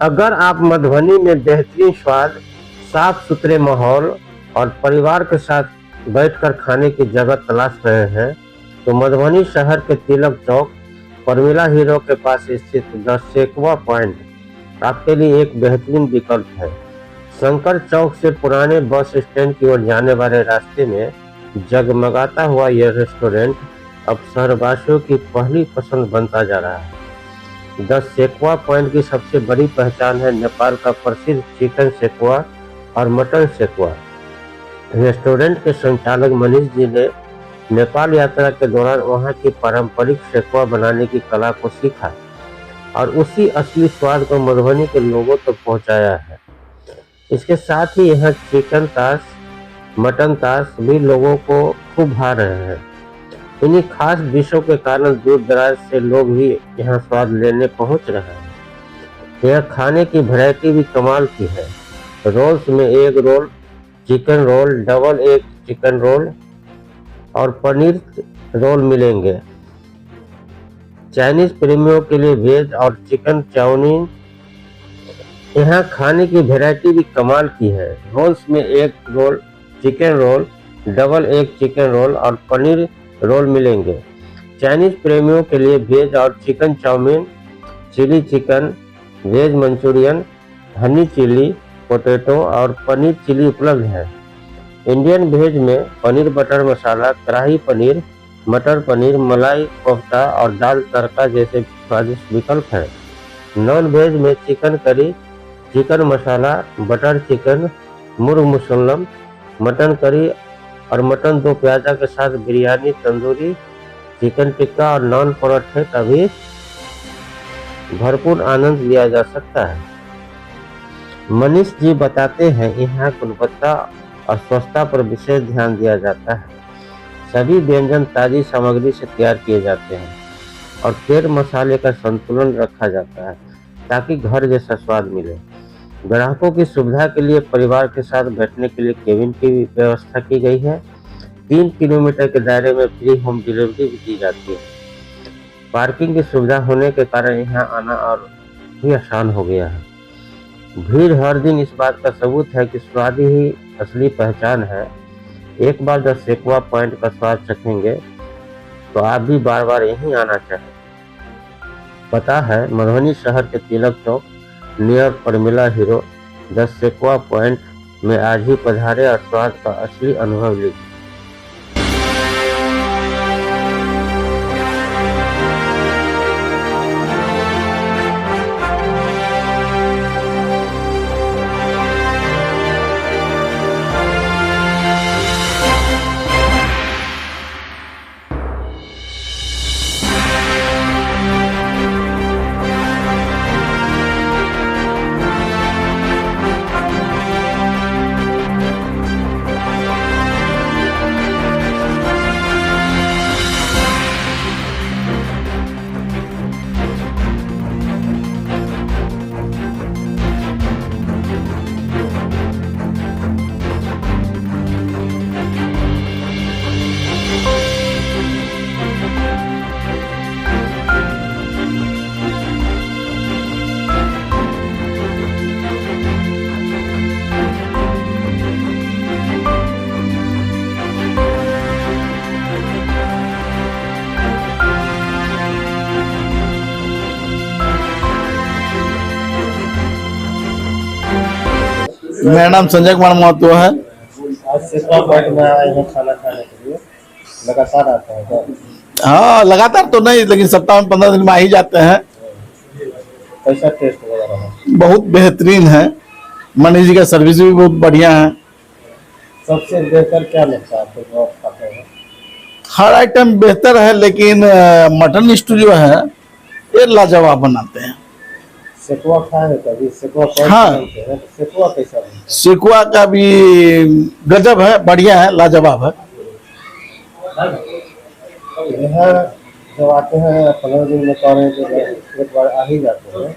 अगर आप मधुबनी में बेहतरीन स्वाद, साफ सुथरे माहौल और परिवार के साथ बैठकर खाने की जगह तलाश रहे हैं, तो मधुबनी शहर के तिलक चौक परमिला हीरो के पास स्थित द सेकवा पॉइंट आपके लिए एक बेहतरीन विकल्प है। शंकर चौक से पुराने बस स्टैंड की ओर जाने वाले रास्ते में जगमगाता हुआ यह रेस्टोरेंट अब शहरवासियों की पहली पसंद बनता जा रहा है। द सेकवा पॉइंट की सबसे बड़ी पहचान है नेपाल का प्रसिद्ध चिकन सेकवा और मटन सेकवा। रेस्टोरेंट के संचालक मनीष जी ने नेपाल यात्रा के दौरान वहां की पारंपरिक सेकवा बनाने की कला को सीखा और उसी असली स्वाद को मधुबनी के लोगों तक पहुंचाया है। इसके साथ ही यहाँ चिकन ताश, मटन ताश भी लोगों को खूब भा रहे हैं। इन्हीं खास डिशों के कारण दूर दराज से लोग भी यहाँ स्वाद लेने पहुंच रहे हैं। यह खाने की वैरायटी भी कमाल की है। रोल्स में egg roll, chicken roll, double egg chicken roll और पनीर रोल मिलेंगे। चाइनीज प्रेमियों के लिए वेज और चिकन चाउमीन। यहाँ खाने की वैरायटी भी कमाल की है। रोल्स में egg roll, chicken roll, double egg chicken roll और पनीर रोल मिलेंगे। चाइनीज प्रेमियों के लिए वेज और chicken chow mein, chilli chicken, veg manchurian, honey chilli potato और पनीर चिली उपलब्ध है। इंडियन वेज में पनीर बटर मसाला, कढ़ाई पनीर, मटर पनीर, मलाई कोफ्ता और दाल तड़का जैसे स्वादिष्ट विकल्प हैं। नॉन वेज में चिकन करी, चिकन मसाला, बटर चिकन, मुर्ग मुसल्लम, मटन करी और मटन दो प्याजा के साथ बिरयानी, तंदूरी, चिकन टिक्का और नॉन पराठे का भी भरपूर आनंद लिया जा सकता है। मनीष जी बताते हैं, यहाँ गुणवत्ता और स्वच्छता पर विशेष ध्यान दिया जाता है। सभी व्यंजन ताजी सामग्री से तैयार किए जाते हैं और तेल मसाले का संतुलन रखा जाता है ताकि घर जैसा स्वाद मिले। ग्राहकों की सुविधा के लिए परिवार के साथ बैठने के लिए केबिन की व्यवस्था की गई है। 3 किलोमीटर के दायरे में फ्री होम डिलीवरी भी दी जाती है। पार्किंग की सुविधा होने के कारण यहाँ आना और भी आसान हो गया है। भीड़ हर दिन इस बात का सबूत है कि स्वाद ही असली पहचान है। एक बार जब सेकवा पॉइंट का स्वाद चखेंगे तो आप भी बार बार यहीं आना चाहें। पता है मधुबनी शहर के Tilak Chowk near Parmila Hero. The सेकवा पॉइंट में आज ही पधारे और स्वाद का असली अनुभव लीजिए। मेरा नाम संजय कुमार महतो है। आज सेकवा पॉइंट में आए हैं खाना खाने के लिए, लगातार आते हैं क्या? हाँ, लगातार तो नहीं, लेकिन सप्ताह में 15 दिन में आ ही जाते हैं। कैसा टेस्ट वगैरह है? बहुत बेहतरीन है। मनीष जी का सर्विस भी बहुत बढ़िया है। सबसे बेहतर क्या लगता है आपको जो आप खाते हैं? हर आइटम बेहतर है, लेकिन मटन स्टू जो है ये लाजवाब बनाते हैं। सेकवा खाए हैं कभी? सेकवा पॉइंट हाँ। बनते हैं, सेकवा कैसा बनता है? सेकुआ का भी गजब है, बढ़िया है, लाजवाब है। यहाँ जब आते हैं 15 दिन में कह रहे हैं कि एक बार आ ही जाते हैं,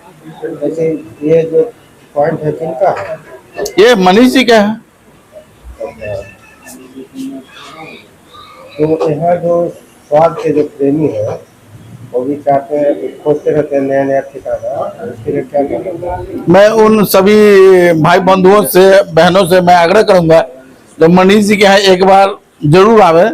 जैसे ये जो पॉइंट है किनका है? ये मनीष जी का है। तो यहाँ जो स्वाद के जो प्रेमी है वो भी चाहते हैं, खोजते रहते हैं नया नया ठिकाना, इसके लिए क्या करें? मैं उन सभी भाई बंधुओं से बहनों से मैं आग्रह करूंगा, जब मनीष जी के यहाँ एक बार जरूर आवे।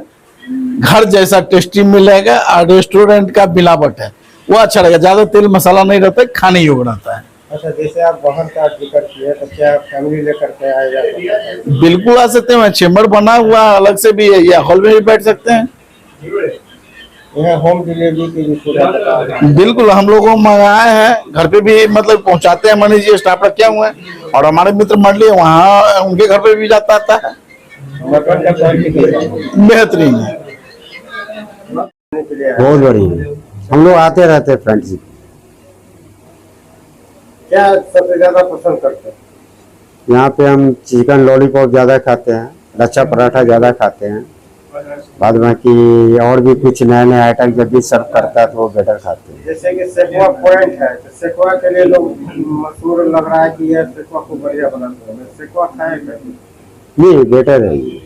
घर जैसा टेस्टी मिलेगा और रेस्टोरेंट का मिलावट है वो अच्छा लगेगा, ज्यादा तेल मसाला नहीं रहता है, खाने योग्य रहता है। अच्छा, जैसे आप वाहन का जिक्र किए तो क्या फैमिली लेकर के आए जा सकते हैं? बिल्कुल आ सकते हैं, चेम्बर बना हुआ अलग से भी है, या हॉल में भी बैठ सकते हैं। यहाँ होम डिलीवरी की भी सुविधा है? बिल्कुल, हम लोगों मंगाए हैं, घर पे भी मतलब पहुंचाते हैं। मनीष जी स्टाफ रखे हुए हैं और हमारे मित्र मंडली है वहाँ, उनके घर पे भी जाता आता है। मटन का क्वालिटी कैसा है? बेहतरीन है, बहुत बढ़िया। हम लोग आते रहते हैं फ्रेंड्स। क्या सबसे ज्यादा पसंद करते हैं? यहाँ पे हम चिकन लॉलीपॉप ज़्यादा खाते हैं, लच्छा पराठा ज़्यादा खाते हैं। बाद बाकी और भी कुछ नए नए आइटम जब भी सर्व करता है तो वो बेटर खाते हैं। जैसे कि सेकवा पॉइंट है, तो सेकवा के लिए लोग मशहूर लग रहा है कि यह सेकवा को बढ़िया बनाते हैं। सेकवा खाए कभी? नहीं, बेटर है ये।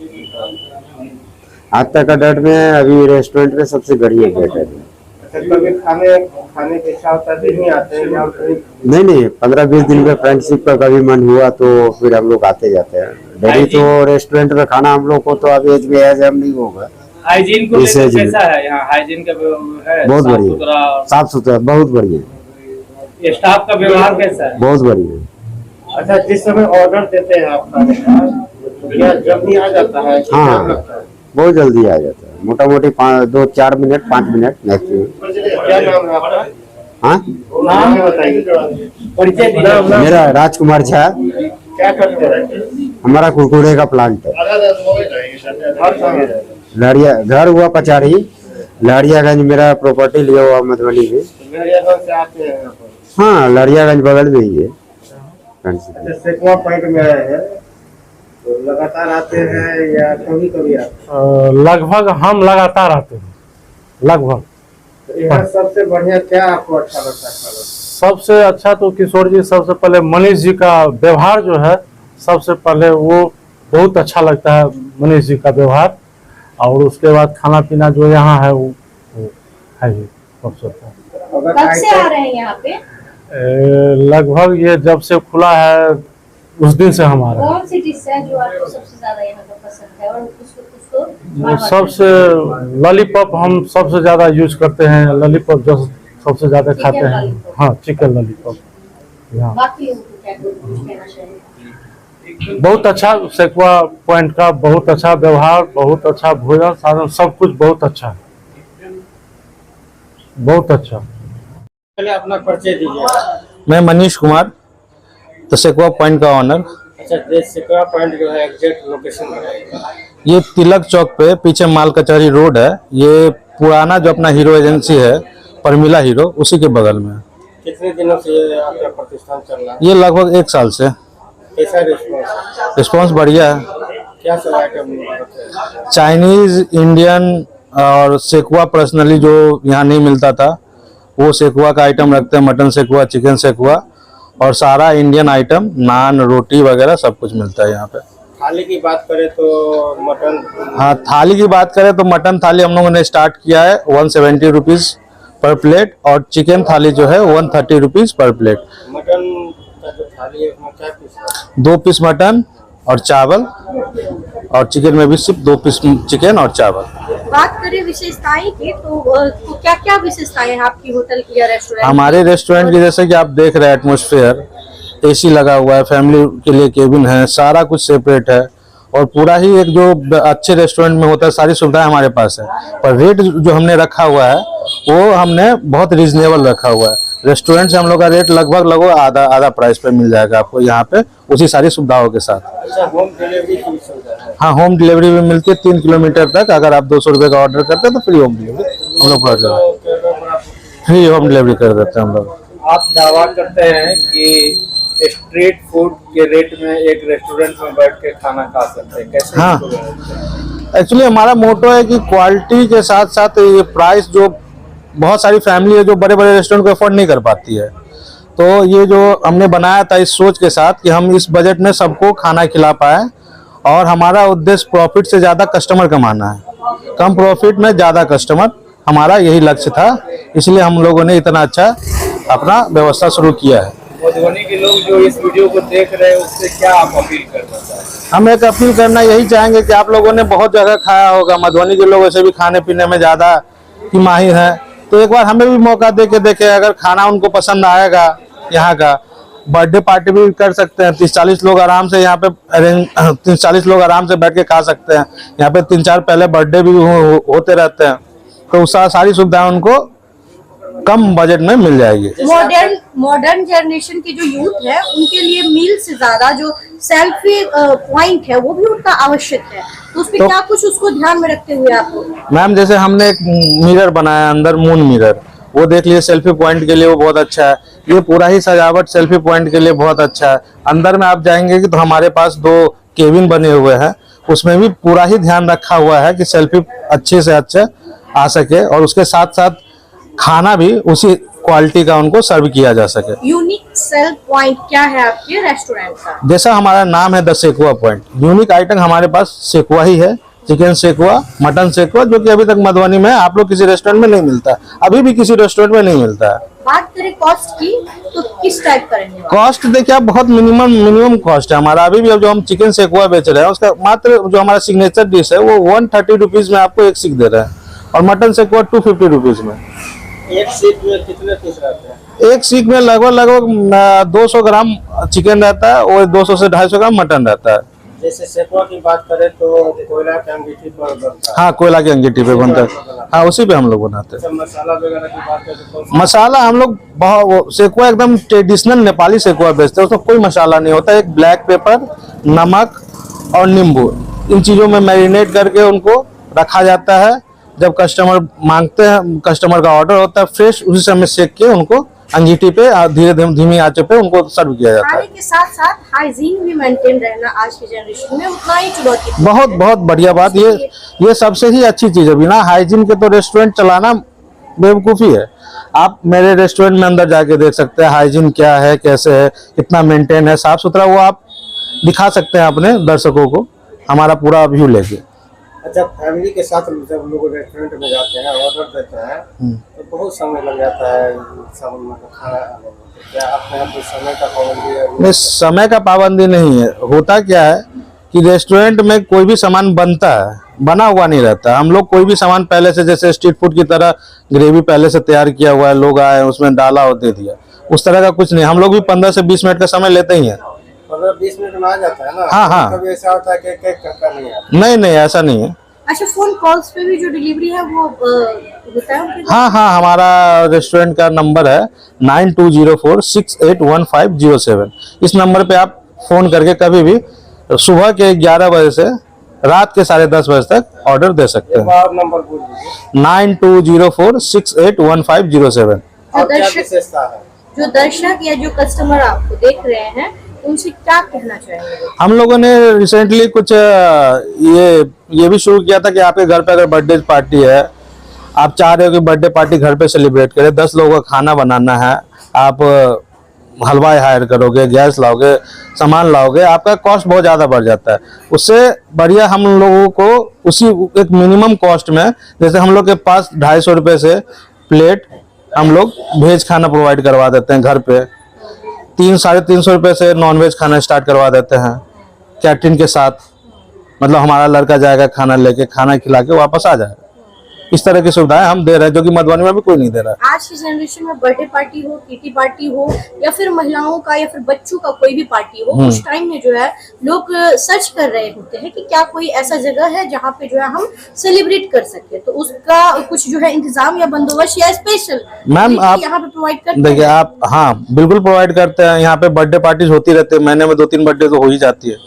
आज तक का डेट में अभी रेस्टोरेंट में सबसे बढ़िया बेटर है। अच्छा, कभी खाने के इच्छा होता है नहीं आते हैं? यहाँ पे नहीं, 15-20 दिन में फ्रेंडशिप का कभी मन हुआ तो फिर हम लोग आते जाते हैं। डेली तो रेस्टोरेंट में खाना हम लोग को तो अब एज में एज हम नहीं होगा। हाइजीन को लेकर कैसा है यहाँ? हाइजीन का है? बहुत बढ़िया, साफ सुथरा, बहुत बढ़िया। स्टाफ का व्यवहार कैसा है? बहुत बढ़िया। अच्छा, जिस समय ऑर्डर देते हैं आप खाने का, तो क्या जल्दी आ जाता है कि हाँ, टाइम लगता है? बहुत जल्दी आ जाता है, मोटा मोटी 2-4 मिनट 5 मिनट मैक्सिमम। क्या नाम है आपका? हाँ, नाम बताइए, परिचय दीजिए। मेरा राजकुमार झा। क्या करते हैं? हमारा कुरकुरे का प्लांट है। घर कहाँ है? लहरिया, घर हुआ पचारी, लहरियागंज मेरा प्रॉपर्टी लिया हुआ मधुबनी में। लहरियागंज से आते हैं यहाँ पर? हाँ, लहरियागंज बगल में ही है। अच्छा, सेकवा पॉइंट में आए हैं तो लगातार आते हैं या कभी कभी आते हैं? लगभग हम लगातार आते हैं, लगभग। तो यहाँ सबसे बढ़िया क्या आपको अच्छा लगता है खाना? सबसे अच्छा तो किशोर जी, सबसे पहले मनीष जी का व्यवहार जो है, सबसे पहले वो बहुत अच्छा लगता है, मनीष जी का व्यवहार। और उसके बाद खाना पीना जो यहाँ है वो है ही सबसे अच्छा। अगर कब से आ आइटम रहे हैं यहाँ पे? लगभग ये जब से खुला है उस दिन से हम आ रहे हैं। कौन सी डिश है जो आपको सबसे ज्यादा यहाँ का पसंद है और उसको बार-बार सबसे लॉलीपॉप हम सबसे ज्यादा यूज करते हैं, लॉलीपॉप जो सबसे ज्यादा चिकन खाते हैं। लॉलीपॉप। हाँ, चिकन लॉलीपॉप। यहाँ बाकी उनको क्या कुछ कहना चाहिए? बहुत अच्छा सेकवा पॉइंट का, बहुत अच्छा व्यवहार, बहुत अच्छा भोजन साधन, सब कुछ बहुत अच्छा है, बहुत अच्छा। पहले अपना परिचय दीजिए। मैं मनीष कुमार, तो सेकवा पॉइंट का ऑनर। अच्छा, ये सेकवा पॉइंट जो है एग्जैक्ट लोकेशन है? ये तिलक चौक पे पीछे माल कचहरी रोड है। ये पुराना जो अपना हीरो एजेंसी है, परमिला हीरो, उसी के बगल में है। कितने दिनों से आपका प्रतिष्ठान चल रहा है? ये लगभग 1 साल से। कैसा रिस्पॉन्स? रिस्पॉन्स बढ़िया है। क्या सब आइटम रखते हैं? चाइनीज, इंडियन और सेकवा पर्सनली जो यहाँ नहीं मिलता था वो सेकवा का आइटम रखते हैं। मटन सेकवा, चिकन सेकवा और सारा इंडियन आइटम, नान, रोटी वगैरह सब कुछ मिलता है यहाँ पे। थाली की बात करें तो मटन? हाँ, थाली की बात करें तो मटन थाली हम लोगों ने स्टार्ट किया है 170 रुपीज़ पर प्लेट, और चिकन थाली जो है 130 रुपीज़ पर प्लेट। मटन का जो थाली है उसमें क्या पीस है? 2 पीस मटन और चावल, और चिकन में भी सिर्फ 2 पीस चिकन और चावल। बात करें विशेषताएं की तो क्या क्या विशेषताएं हैं आपकी होटल की या रेस्टोरेंट? हमारे रेस्टोरेंट की जैसे कि आप देख रहे हैं एटमॉस्फेयर, एसी लगा हुआ है, फैमिली के लिए केबिन है, सारा कुछ सेपरेट है, और पूरा ही एक जो अच्छे रेस्टोरेंट में होता है सारी सुविधाएं हमारे पास है। पर रेट जो हमने रखा हुआ है वो हमने बहुत रीजनेबल रखा हुआ है। रेस्टोरेंट से हम लोग का रेट लगभग आधा प्राइस पे मिल जाएगा आपको यहाँ पे, उसी सारी सुविधाओं के साथ। अच्छा, होम डिलीवरी की भी सुविधा है? हाँ, होम डिलीवरी भी मिलती है 3 किलोमीटर तक। अगर आप 200 रुपये का ऑर्डर करते हैं तो फ्री होम डिलीवरी हम लोग फ्री होम डिलीवरी कर देते हैं हम लोग। आप दावा करते हैं कि स्ट्रीट फूड के रेट में एक रेस्टोरेंट में बैठ के खाना खा सकते हैं, कैसे? हाँ, एक्चुअली हमारा मोटो है कि क्वालिटी के साथ साथ ये प्राइस, जो बहुत सारी फैमिली है जो बड़े बड़े रेस्टोरेंट को अफोर्ड नहीं कर पाती है, तो ये जो हमने बनाया था इस सोच के साथ कि हम इस बजट में सबको खाना खिला पाए, और हमारा उद्देश्य प्रॉफिट से ज़्यादा कस्टमर कमाना है, कम प्रॉफिट में ज़्यादा कस्टमर, हमारा यही लक्ष्य था। इसलिए हम लोगों ने इतना अच्छा अपना व्यवस्था शुरू किया है। मधुबनी के लोग जो इस वीडियो को देख रहे हैं उससे क्या आप अपील करना चाहते हैं? हम एक अपील करना यही चाहेंगे कि आप लोगों ने बहुत जगह खाया होगा, मधुबनी के लोग वैसे भी खाने पीने में ज़्यादा की माहिर हैं, तो एक बार हमें भी मौका दे के देखें। अगर खाना उनको पसंद आएगा, यहाँ का बर्थडे पार्टी भी कर सकते हैं। 30-40 लोग आराम से यहाँ पे 30-40 लोग आराम से बैठ के खा सकते हैं। यहाँ पे 3-4 पहले बर्थडे भी होते रहते हैं, तो सारी सुविधाएं उनको कम बजट में मिल जाएगी। मॉडर्न जनरेशन के जो यूथ है उनके लिए मील से ज्यादा जो सेल्फी पॉइंट है वो भी उनका आवश्यक है, तो उस पर क्या कुछ उसको ध्यान में रखते हुए आपको? मैम जैसे हमने एक मिरर बनाया अंदर, मून मिरर, वो देख लिए सेल्फी पॉइंट के लिए वो बहुत अच्छा है। ये पूरा ही सजावट सेल्फी पॉइंट के लिए बहुत अच्छा है। अंदर में आप जाएंगे कि तो हमारे पास 2 केबिन बने हुए हैं, उसमें भी पूरा ही ध्यान रखा हुआ है कि सेल्फी अच्छे से अच्छा आ सके, और उसके साथ साथ खाना भी उसी क्वालिटी का उनको सर्व किया जा सके। यूनिक सेल पॉइंट क्या है आपके रेस्टोरेंट का? जैसा हमारा नाम है the sequoia point, unique item हमारे पास सेकुआ ही है। चिकन सेकुआ, मटन सेकुआ, जो कि अभी तक मधुबनी में आप लोग किसी रेस्टोरेंट में नहीं मिलता, अभी भी किसी रेस्टोरेंट में नहीं मिलता है। बात करें कॉस्ट की तो किस टाइप का रहेगा? कॉस्ट देखिए आप, बहुत मिनिमम कॉस्ट है हमारा अभी भी। अब जो हम चिकन सेकुआ बेच रहे हैं उसका मात्र जो हमारा सिग्नेचर डिश है वो 130 रुपीज में आपको एक सीख दे रहे हैं, और मटन सेकुआ 250 रुपीज में। एक सीख में कितने पीस रहते हैं? एक सीख में लगभग 200 ग्राम चिकन रहता है और 200 से 250 ग्राम मटन रहता है। जैसे सेकुआ की बात करें तो कोयला की अंगीठी पर बनता है। हाँ, कोयला की अंगीठी पे बनता है। हाँ, उसी पे हम लोग बनाते हैं। मसाला वगैरह की बात करें तो मसाला हम लोग सेकुआ एकदम ट्रेडिशनल नेपाली सेकुआ बेचते हैं, उसमें कोई मसाला नहीं होता। एक ब्लैक पेपर, नमक और नींबू, इन चीजों में मैरिनेट करके उनको रखा जाता है। जब कस्टमर मांगते हैं, कस्टमर का ऑर्डर होता है, फ्रेश उसी समय सेक के उनको अंगीठी पे धीरे धीमी आंच पे उनको सर्व किया जाता है। खाने के साथ साथ हाइजीन भी मेंटेन रहना आज की जनरेशन में उतना ही चुनौती। बहुत बढ़िया बात, ये सबसे ही अच्छी चीज है। बिना हाइजीन के तो रेस्टोरेंट चलाना बेवकूफ़ी है। आप मेरे रेस्टोरेंट में अंदर जाके देख सकते हैं हाइजीन क्या है, कैसे है, कितना मेंटेन है, साफ सुथरा, वो आप दिखा सकते हैं अपने दर्शकों को हमारा पूरा व्यू लेके। अच्छा, फैमिली के साथ जब लोग रेस्टोरेंट में जाते हैं, ऑर्डर देते हैं, तो बहुत समय लग जाता है सब खाना आने में। तो क्या अपने आप समय का पाबंदी है? नहीं, समय का पाबंदी नहीं है। होता क्या है कि रेस्टोरेंट में कोई भी सामान बनता है, बना हुआ नहीं रहता। हम लोग कोई भी सामान पहले से, जैसे स्ट्रीट फूड की तरह ग्रेवी पहले से तैयार किया हुआ है, लोग आए उसमें डाला और दे दिया, उस तरह का कुछ नहीं। हम लोग भी 15 से 20 मिनट का समय लेते ही हैं। 15-20 मिनट में आ जाता है ना? हाँ। कभी ऐसा होता है कि केक करता नहीं है? नहीं, ऐसा नहीं है। अच्छा, फोन कॉल्स पे भी जो डिलीवरी है वो होता है? हाँ, हमारा रेस्टोरेंट का नंबर है 9204681507। इस नंबर पे आप फोन करके कभी भी सुबह के 11 बजे से रात के 10:30 बजे तक ऑर्डर दे सकते हैं। नंबर बोल दीजिए। 9204681507। और क्या विशेषता है? जो दर्शक या जो कस्टमर आपको देख रहे हैं उनसे क्या कहना चाहेंगे? हम लोगों ने रिसेंटली कुछ ये भी शुरू किया था कि आपके घर पे अगर बर्थडे पार्टी है, आप चाह रहे हो कि बर्थडे पार्टी घर पे सेलिब्रेट करें, 10 लोगों का खाना बनाना है, आप हलवाई हायर करोगे, गैस लाओगे, सामान लाओगे, आपका कॉस्ट बहुत ज़्यादा बढ़ जाता है। उससे बढ़िया हम लोगों को उसी एक मिनिमम कॉस्ट में, जैसे हम लोग के पास 250 रुपये से प्लेट हम लोग वेज खाना प्रोवाइड करवा देते हैं घर पे। 300-350 रुपये से नॉनवेज खाना स्टार्ट करवा देते हैं कैटरिंग के साथ। मतलब हमारा लड़का जाएगा खाना लेके, खाना खिला के वापस आ जाएगा। इस तरह की सुविधाएं हम दे रहे हैं, जो कि मधुबनी में भी कोई नहीं दे रहा है। आज की जनरेशन में बर्थडे पार्टी हो, किटी पार्टी हो, या फिर महिलाओं का या फिर बच्चों का कोई भी पार्टी हो, उस टाइम में जो है लोग सर्च कर रहे होते हैं कि क्या कोई ऐसा जगह है जहाँ पे जो है हम सेलिब्रेट कर सकते हैं। तो उसका कुछ जो है इंतजाम या बंदोबस्त या स्पेशल मैम आप यहाँ पे प्रोवाइड करते हैं? देखिए आप, हाँ बिल्कुल प्रोवाइड करते हैं। यहाँ पे बर्थडे पार्टीज होती रहती है, महीने में 2-3 बर्थडे तो हो ही जाती है।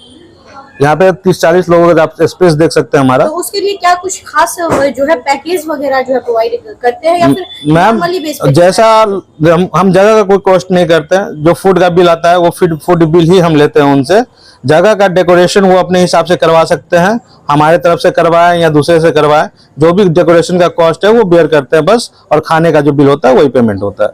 यहाँ पे 30-40 लोगों का आप स्पेस देख सकते हैं हमारा। तो उसके लिए क्या कुछ खास जो है पैकेज वगैरह जो है प्रोवाइड करते हैं, या फिर मैम नॉर्मली बेस पे? जैसा हम जगह का कोई कॉस्ट नहीं करते हैं। जो फूड का बिल आता है वो फूड बिल ही हम लेते हैं उनसे। जगह का डेकोरेशन वो अपने हिसाब से करवा सकते हैं, हमारे तरफ से करवाएं या दूसरे से करवाएं, जो भी डेकोरेशन का कॉस्ट है वो बेयर करते हैं बस, और खाने का जो बिल होता है वही पेमेंट होता है।